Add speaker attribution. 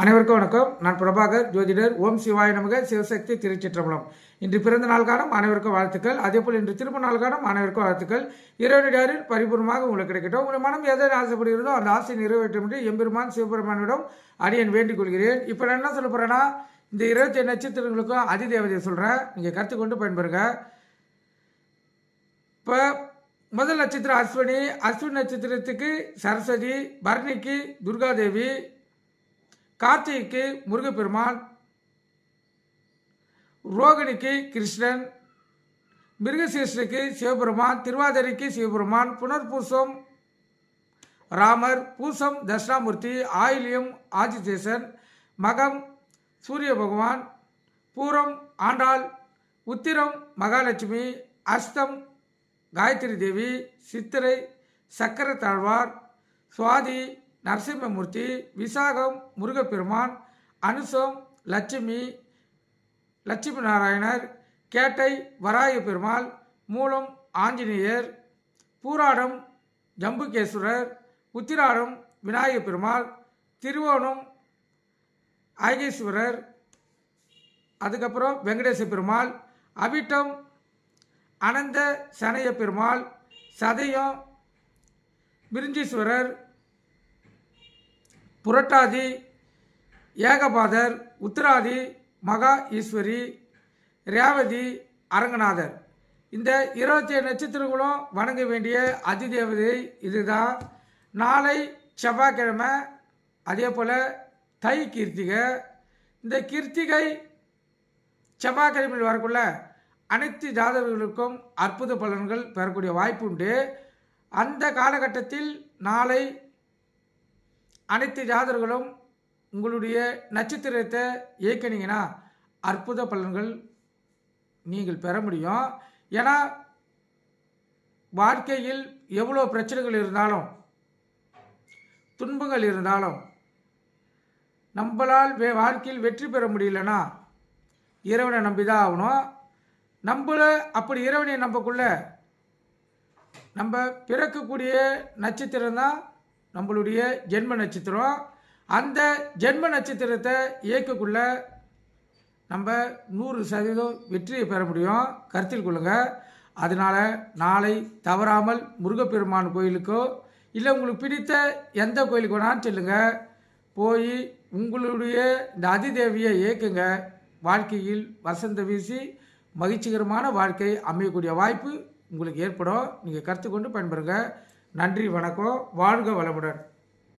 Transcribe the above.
Speaker 1: அனைவருக்கும் வணக்கம். நான் பிரபாகர், ஜோதிடர். ஓம் சிவாய நமக. சிவசக்தி திருச்சிற்றம்பலம். இன்று பிறந்த நாள் காணும் அனைவருக்கும் வாழ்த்துக்கள். அதேபோல் இன்று திரும்ப நாள் காணும் அனைவருக்கும் வாழ்த்துக்கள். இறைவனிடாரில் பரிபூர்ணமாக உங்களுக்கு கிடைக்கட்டும். உங்கள் மனம் எதை ஆசைப்படுகிறதோ அந்த ஆசை நிறைவேற்றும் என்று எம்பெருமான் சிவபெருமானிடம் அடியன் வேண்டிக் கொள்கிறேன். இப்போ நான் என்ன சொல்ல போகிறேன்னா, இந்த 27 நட்சத்திரங்களுக்கும் அதிதேவதையை சொல்கிறேன். நீங்கள் கற்றுக்கொண்டு பயன்பெறுங்க. இப்போ முதல் நட்சத்திரம் அஸ்வினி. அஸ்வினி நட்சத்திரத்துக்கு சரஸ்வதி, பரணிக்கு துர்காதேவி, கார்த்திகைக்கு முருகப்பெருமான், ரோகிணிக்கு கிருஷ்ணன், மிருகசீர்ஷனுக்கு சிவபெருமான், திருவாதிரைக்கு சிவபெருமான், புனர்பூசம் ராமர், பூசம் தட்சிணாமூர்த்தி, ஆயில்யம் ஆதிசேஷன், மகம் சூரிய பகவான், பூரம் ஆண்டாள், உத்திரம் மகாலட்சுமி, அஸ்தம் காயத்ரி தேவி, சித்திரை சக்கர தாழ்வார், சுவாதி நரசிம்மமூர்த்தி, விசாகம் முருகப்பெருமான், அனுசம் லட்சுமி நாராயணர், கேட்டை வராய பெருமாள், மூலம் ஆஞ்சநேயர், பூராடம் ஜம்புகேஸ்வரர், உத்திராடம் விநாயக பெருமாள், திருவோணம் ஐகேஸ்வரர், அதுக்கப்புறம் வெங்கடேச பெருமாள், அவிட்டம் அனந்த சனைய பெருமாள், சதயம் விருஞ்சீஸ்வரர், புரட்டாதி ஏகபாதர், உத்திராதி மகா ஈஸ்வரி, ரேவதி அரங்கநாதர். இந்த 27 நட்சத்திரங்களும் வணங்க வேண்டிய அதிதேவதை இதுதான். நாளை செவ்வாய்க்கிழமை, அதே போல் தை கிருத்திகை. இந்த கிருத்திகை செவ்வாய்க்கிழமையில் வரக்குள்ள அனைத்து ஜாதகர்களுக்கும் அற்புத பலன்கள் பெறக்கூடிய வாய்ப்பு உண்டு. அந்த காலகட்டத்தில் நாளை அனைத்து ஜாதகர்களும் உங்களுடைய நட்சத்திரத்தை இயக்கினீங்கன்னா அற்புத பலன்கள் நீங்கள் பெற முடியும். ஏன்னா வாழ்க்கையில் எவ்வளோ பிரச்சனைகள் இருந்தாலும் துன்பங்கள் இருந்தாலும் நம்மளால் வாழ்க்கையில் வெற்றி பெற முடியலன்னா இறைவனை நம்பி தான் ஆகணும். அப்படி இறைவனை நம்பக்குள்ள நம்ம பிறக்கக்கூடிய நட்சத்திரம் தான் நம்மளுடைய ஜென்ம நட்சத்திரம். அந்த ஜென்ம நட்சத்திரத்தை இயக்கக்குள்ள நம்ம 100% வெற்றியை பெற முடியும். கருத்தில் கொள்ளுங்கள். அதனால் நாளை தவறாமல் முருகப்பெருமான் கோயிலுக்கோ இல்லை உங்களுக்கு பிடித்த எந்த கோயிலுக்கு வேணாலும் செல்லுங்கள். போய் உங்களுடைய இந்த அதிதேவியை இயக்குங்க. வாழ்க்கையில் வசந்த வீசி மகிழ்ச்சிகரமான வாழ்க்கை அமையக்கூடிய வாய்ப்பு உங்களுக்கு ஏற்படும். நீங்கள் கற்றுக்கொண்டு பயன்பெறுங்க. நன்றி, வணக்கம். வாழ்க வளமுடன்.